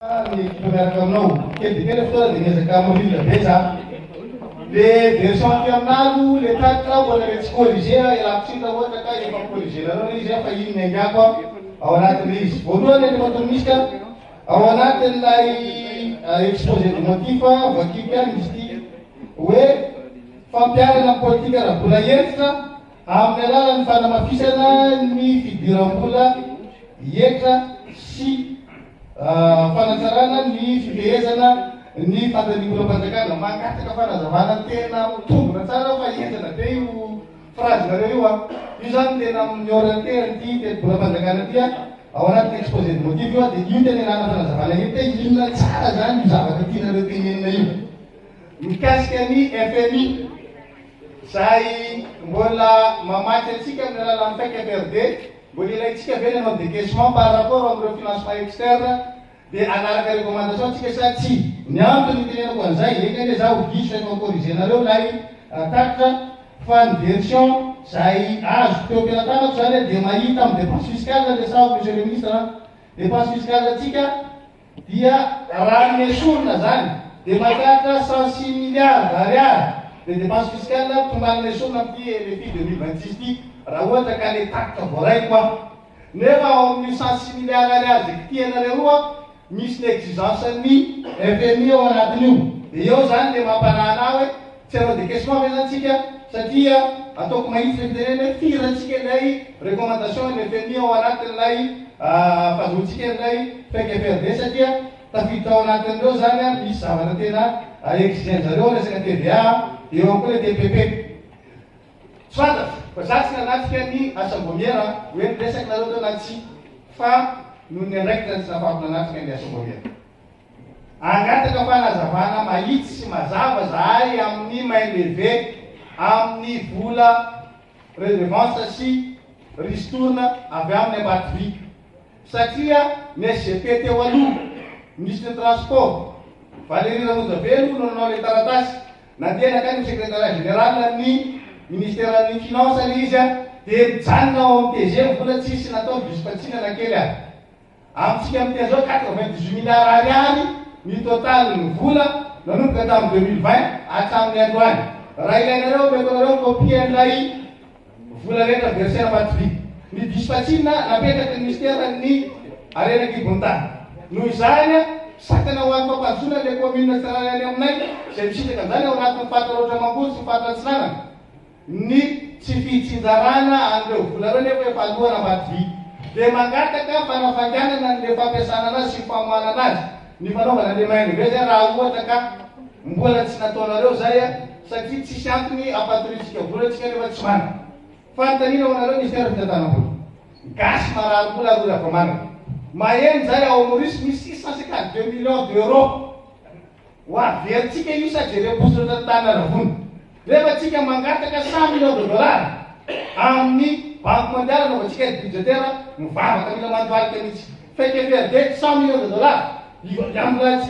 Miaraka aminao kely dia kely fotoana dia miezaka morilina be za. Le version aty amin'alo le tatitra mbola le tsy corrigé elakotritra ohatra ka efa corrigénareo izy fa iny ny angiako ao anatin'izy. Voalohany ny fatony misy ka ao anatin'ilay exposé de motif voakika misy ity hoe fampiarana politika ara-bola entitra amin'ny alalan'ny fanamafisana ny fidiram-bola entitra sy fanatsarana ny fifehezana ny fandaniam-bolam-panjakana. Mangataka fanazavana tena tombona tsara fa entana be io phrase-nareo io a. Io zany tena amin'ny orientera ty teti-bolam-panjakana ty ao anatin'ny exposé de motif io dia io tena ilana fanazavana ety inona tsara zany io zavatra tianareo tenenina io. Mikasika ny FMI zay mbola mamatsy antsika amin'ny alalan'ny FECFRD, mbola ilayntsika ve nanao décaissement par rapport amin'ireo financement externe dia anaraka recommandation antsika sa tsy. Ny antony tenenako an'izay ekany za ho diso efa corrigénareo lay takitra fa ny version zay azo teo ampianatanako zany dia mahita amin'ny dépense fiscale le sa monsieur le ministre dépense fiscale atsika dia raha ny esorina zany dia mahitatra 106 milliards d'ariary de dépense fiscale tomban'ny esorina amin'ity LFI 2026 ty raha ohatra ka le takitra voaray koa. Nefa ao amin'ny 106 milliards ariary zay kitianareo roa misy ny exigence ny FMI ao anatiny io. Dia eo zany le mampanana hoe tsy anao décaissement ve zany tsika satria ataoko mahitsy le fitenena hoe firantsika ilay recommandation ny FMI ao anatin'ilay fahazoantsika ilay FECFRD satria tafiditra ao anatin'ireo zany misy zavatra tena exigenzareo resaka TVA eo ao koa le TPP. Tsy fantatro fa za tsy nanatika ny assembloniera hoe miresaky nareo teo anaty fa noho ny andraikitra tsy nafako nanatika ny assembloniera. Angataka fanazavana mahitsy sy mazava zahay amin'ny main levé amin'ny vola redevance sy ristourna avy amin'ny abativy satria ny SGP teo aloha ministre de transport Valérie Ramonjavelo no nanao le taratasy nandeha nakany secrétaire général ny ministère ny finance izy dia mijanona ao amin'ny TG vola tsisy natao dispatsina na kely ahy amintsika amin'ity zao 98 milliards ariary ny total ny vola nanomboka tamin'ny 2020 hatramin'ny androany. Raha ilainareo mekonareo copie an'ilay vola rehetra versena abativy ny dispatsina napetraky ny ministère ny arena kibon-tany. Noho izany sakana ho an'ny fampanjona le commune sarany aminay zay misitaka an'izany ao anatin'ny fataroatra mangory sy fataratsinana ny tsy fitsinjarana an'ireo vola reo nefa efa alohana abativy dia mangataka fanafanganana le fampiasana anazy sy famoahana anazy ny fanaovana le main levé zay raha ohatra ka mbola tsy nataonareo zay satria tsisy antony ampatoritsika vola tsika nefa tsy mana. Fanontaniana ho anareo ministère fitantanam-bola gasy marary vola aroa avamana maheno zay ao Maurice misy 652 millions d'euros ho averintsika io sady repositra tany ravony rehefa tsika mangataka 100 millions de dollars amin'ny banque mondiale anaovantsika budgétaire mivavaka mila mandohalika mihitsy FECFRD 100 millions de dollars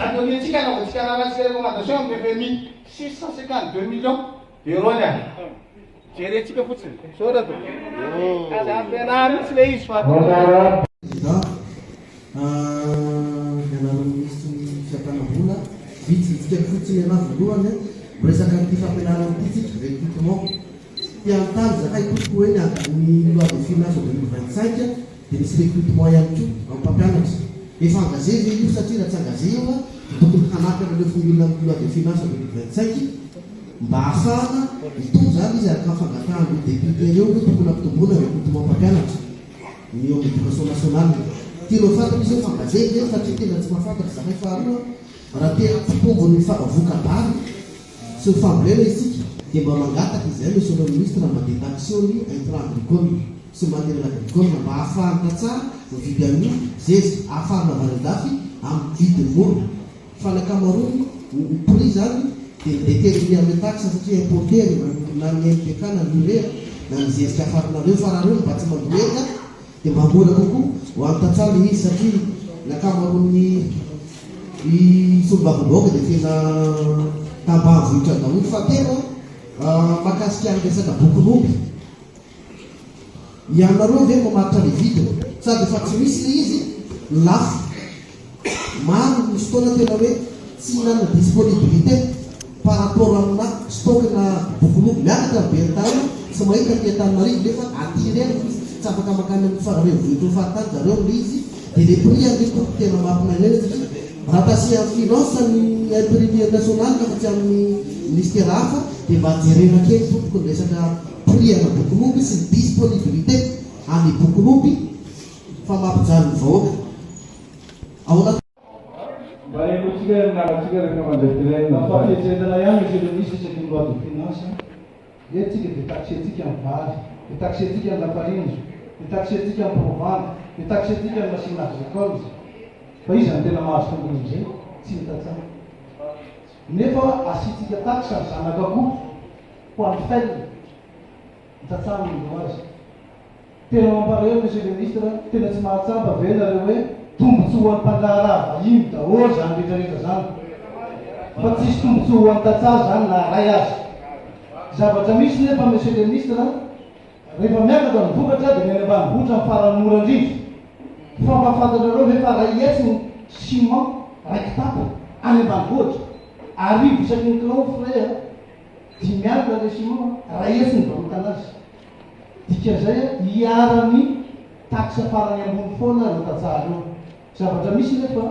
andoniantsika anaovantsika anaratsika recommandation amin'ny FMI 652 millions d'euros ny any jerentsika fotsiny sorato ampiana mihitsy le izy fa mianarany ministry fiatanam-bola vitsitsika fotsiny ana voalohany resaka n'ity fampianarana ity tsika recrutement tiantany zakay kosoko hoe ny loi de finance 2025 dia misy recrutement ihany koa amin'ny mpampianatra efa engagé io satria raha tsy engagé io tokony hanakana le formule amin'ny loi de finance 2025 mba ahafahana mitombo zany izy araka fangatahana le député reo hoe tokony ampitomboana recrutement mpampianatra ny eo éducation nationale tiro fantatra izy eo fangazé io satria tena tsy mahafantatra zakay faharoa raha tena mpitombo ny vokabary sy fambolena isika dia mba mangataka izay monsieur le ministre mandeha taxiony intrant agricole sy matériel agricole mba ahafahana tsara mividy amin'io zezy ahafahana valindafy amin'ny vidiny mora fa ny ankamaroany ny prix zany dia déterminé amin'ny taxe satria importer na ny MPK na ny urea na ny zezika afarinareo farareo mba tsy mandoena dia mba mbola kokoa ho amin'ny tantsara izy satria ny ankamaroany sombavoloaka dia tena tambavohitra daholo fa tena makasika ny resaka bokon'omby ianareo ve mamaritra le vidiny sady efa tsy misy le izy lafo maro fotoana tena hoe tsy hinana disponibilité par rapport amina stockna bokon'omby miakatra be tana tsy mahita tiatanymarivo nefa atireny tsy afaka makany amin'ny farareo fahatany zareo le izy dia le prix andreko tena mampinainena satria raha tasia finance ny imprimer national ka fa tsy amin'ny ministère hafa dia mba jerena kely tompoko ny resaka prix ana bokon'omby sy ny disponibilité amin'ny bokon'omby fa mampijaly ny vahoaka ao anaty Baik-baik naratsika rehefa mandraikiray fampietrentana ihany misy le misy isaky ny loi de finance etsika dia taxentsika amin'ny vary dia taxentsika amin'ny lafariny dia taxentsika amin'ny provana dia taxentsika amin'ny machine agricole fa izy ny tena mahazo tombony amizay tsy mitatsana nefa asitsika taxe ny zanak'akoho ho amin'ny failina mitatsana mindro azy tena mampareo monsieur le ministre tena tsy mahatsapa ve nareo hoe tombontsoa ho an'ny mpandraharaha vahiny daholo zany rehetrarehetra zany fa tsisy tombontsoa ho an'ny tatsà zany na ray azy zavatra misy nefa monsieur le ministre rehefa miakatra ny vokatra dia miany ambanivohitra ny farany mora indrindra fa mahafantatrareo rehefa raietsy ny ciment raiky tapo any ambanivohitra arivo isaky ny kilao frais dimy alina le ciment raietsy ny varotana azy dikan'izay hiarany taxe farany ambony foana ro tatsahary eo zavatra misy nefa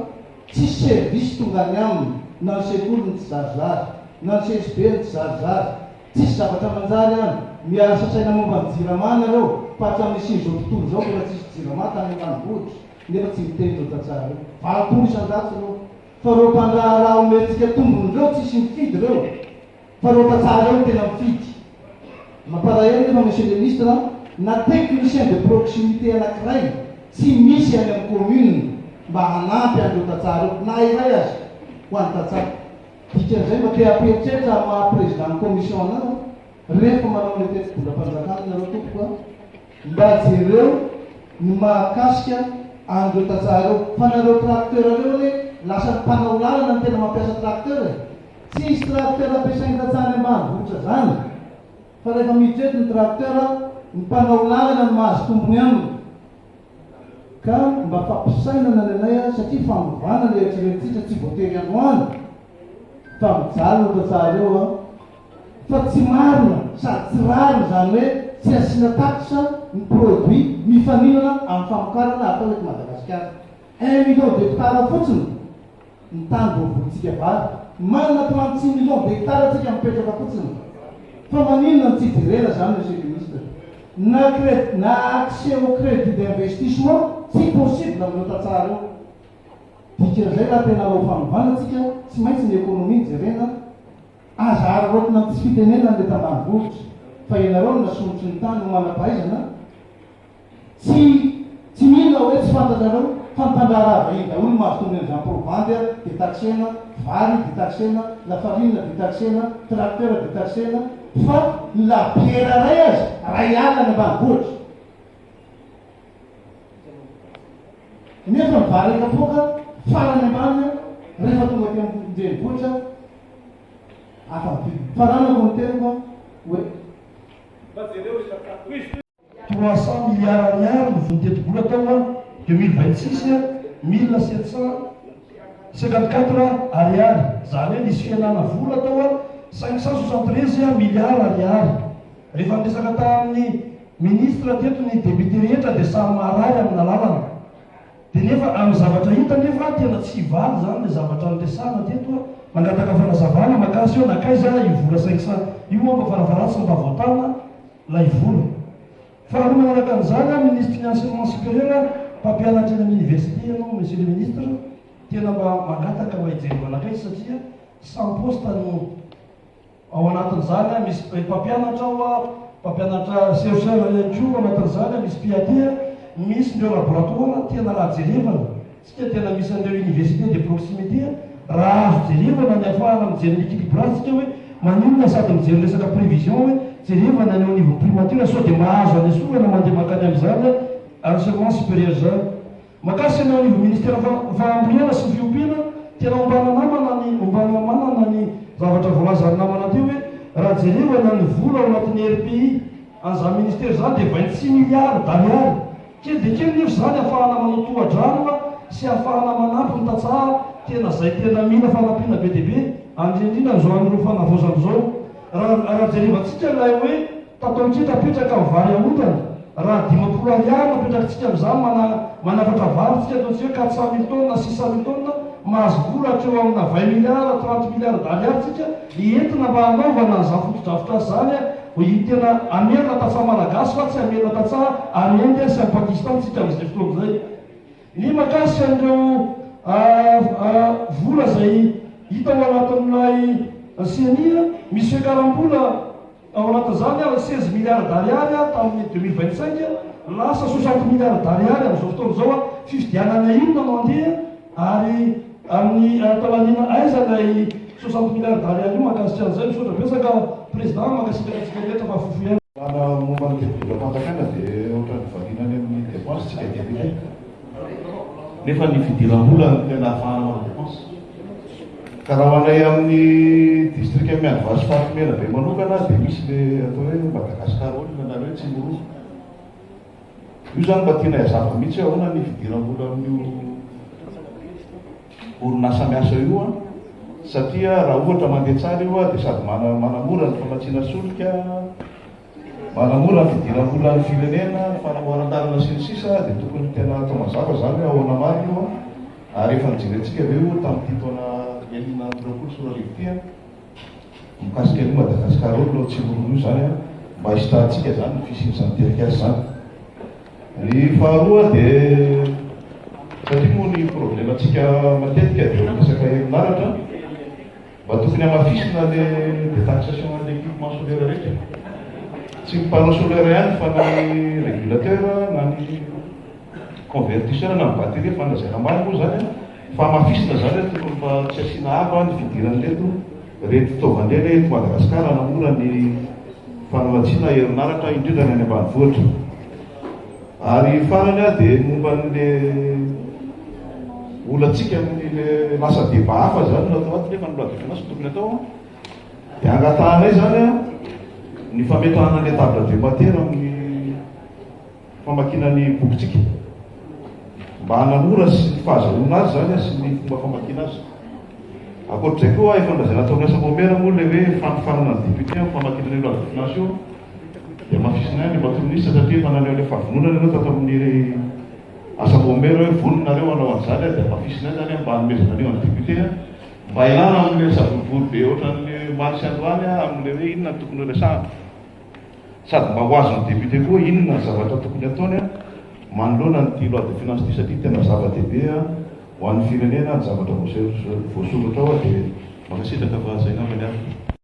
tsisy service tonga any aminy na ny sekoly ny tsy zarizary na ny CSB ny tsy zarizary tsisy zavatra manjary any miasa saina momba ny jirama nareo fa hatramin'ny sin'izao tontolo zao mbola tsisy jirama tany ambanivohitra nefa tsy miteny ro tatsahary eo valopolo isan-jato reo fa reo mpandraharaha omentsika tombon'ireo tsisy mifidy reo fa reo tatsahary eo tena mifidy mampalahelo nefa monsieur le ministre na technicien de proximité anankiray tsy misy any amin'ny commune mba hanampy andreo tatsahary eo na iray azy ho an'ny tatsahary dikan'izay mba te apetrehitra maha président ny commission anao rehefa manao le teti-bola-panjakana nareo tompoka mba jereo ny mahakasika andreo tatsahary eo fa nareo tracteur reo le lasa mpanao lalana ny tena mampiasa tracteur tsisy tracteur ampiasainy tatsahany ambanivohitra zany fa rehefa mitrety ny tracteur ny mpanao lalana ny mahazo tombony aminy ka mba fampisaina na lenay satria famovana le eritreretintsika tsy voatery androany fa mijaly no tatsahary eo fa tsy marina sady tsy rariny zany hoe tsy asiana taxe ny produit mifaninana amin'ny famokarana atao eto Madagasikara 1 million d'hectares fotsiny ny tany voavolontsika vary manana 36 millions d'hectares tsika mipetraka fotsiny fa maninona ny tsy direna zany monsieur le ministre na accès au crédit d'investissement tsy possible amin'io tatsahary eo dikan'izay raha tena lao fanovana tsika tsy maintsy ny économie jerena azary rotina ny tsy fitenena ny le tambanivohitra fa ianareo nasomotry ny tany no manam-pahaizana tsy mila hoe tsy fantatrareo fa nypandraharaha vahiny daholo mahazo tombony am'izany provandy dia taxena vary dia taxena lafarina dia taxena tracteur dia taxena fa la biera ray azy ray alina ny ambanivohitra nefa mivary kapoka farany ambany rehefa tonga ty amin'ndrenivohitra afa mividy faranako ny teniko hoe 300 milliards ariary ny vonitetim-bola tao 2026 1754 ariary zany hoe nisy fianana vola tao 573 milliards ariary rehefa miresaka tamin'ny ministre teto ny député rehetra dia samy maharay amina lalana dia nefa amin'ny zavatra hita nefa tena tsy valy zany le zavatra nresana teto mangataka fanazavana makasy eo nakaiza ivola 500 io mba faravaratsy mba voatana la ivola faharoa manaraka an'izany ministre ny enseignement supérieur mpampianatra eny amin'ny université ianao monsieur le ministre tena mba mangataka ho hijereo anakaizy satria sans poste no ao anatin'izany misy mpampianatra mpampianatra chercheur ihany koa anatin'izany misy PhD misy ndreo laboratoire tena raha jerevana sika tena misy an'ireo université de proximité raha azo jerevana ny afahana mijery l'équilibrage sika hoe maninona sady mijery resaka prévision hoe jerevana ny au niveau primature sao dia mahazo any asorana mandeha makany amin'izany enseignement supérieur zany makasy ny au niveau ministère fahambolena sy ny fiompiana tena ombanana ny zavatra voalazany namana teo hoe raha jerevana ny vola ao anatin'ny RPI an'izany ministère zany dia 26 milliards d'ariary kely dia kely nefa zany ahafahana manao tohadrano sy ahafahana manampy ny tatsahary tena zay tena mila fanampiana be dia be andrindrina zao amin'ireo fanavozana zao raha jerevantsika ilay hoe tataontsika petraka amin'ny vary aotana raha 50 ariary napetrakatsika amin'izany manafatra vary tsika ataontsika 400 000 taona 600 000 taona mahazo vola hatreo amina 20 milliards 30 milliards d'ariary tsika entina mba hanaovana an'izany fotodrafitrasa zany tena amelona tatsa malagasy fa tsy amelona tatsa Inde sy Pakistan tsika amin'izay fotoana izay. Ny makasika an'ireo vola zay hita ao anatin'ilay CNI misy fiakaram-bola ao anatin'izany 16 milliards d'ariary tamin'ny 2025 lasa 60 milliards d'ariary amin'izao fotoana izao fifidianana inona no andeha ary amin'ny talaniana aiza ilay 60 milliards d'ariary io makasika an'izay misaotra betsaka président makasika eto fa fofoiana. Ana momba ny devolam-panjakana dia ohatran'ny valinany amin'ny dépense tsika dia nefa ny fidiram-bola no tena ahafahana manao dépense. Ka raha anay amin'ny district Mianjovasy Farimena be manokana dia misy le atao hoe Madagasikara olona na hoe Tsimoroho. Io zany mba tiana hazava mihitsy hoe ahoana ny fidiram-bola amin'io orinasa miasa io satria raha ohatra mandeha tsara io dia sady manamora ny famatsiana solika, manamora ny fidiram-bola ny firenena, ny fanamoaran-dalana sy ny sisa dia tokony tena atao mazava zany hoe ahoana mary io ary efa nijerentsika ve io tamin'ity taona 2020 sy 2020 mikasika ny Madagasikara olona Tsimoroho io zany mba hisitrahantsika zany ny fisian'izany tetikasy zany. Ny faharoa dia satria moa ny problemantsika matetika dia resaka herinaratra mba tokony hamafisina le détaxation de l'équipement solaire rehetra. Tsy ny panneau solaire ihany fa ny régulateur na ny convertisseur na ny batterie fandazaina maro moa zany fa hamafisina zany tokony mba tsy asiana ava ny fidiran'reto fitaovan'ireny eto Madagasikara hanamora ny fanamatsiana herinaratra indrindra ny any ambanivohitra. Ary farany dia momba n'le olantsika amin'ile lasa débat hafa zany no atao aty nefa ny loi de finance tokony atao dia angatahanay zany ny fametrahana ny table de matière amin'ny famakinan'ny bokintsika mba hanamora sy ny fahazahoana azy zany sy ny fomba famakina azy. Akoatr'izay koa efa nolazaina tao miasa momera moa le hoe fanofanana ny député amin'ny famakinana ny loi de finance io dia mafisina ny bato-ministre satria efa naneo le fahavononana ianao tato amin'ny asa momera hoe voninareo hanao an'izany dia mafisina zany mba hanomezana an'io amin'ny député mba ilana amin'le savonivory be ohatran'ny Marisy Androany amin'le hoe inona tokony ho resahana sady mba ho azon'ny député koa inona ny zavatra tokony ataony manoloana nyty loi de finance ty satria tena zava-dehibe ho an'ny firenena ny zavatra voasoratra ao dia makasitraka fa zay namany avy.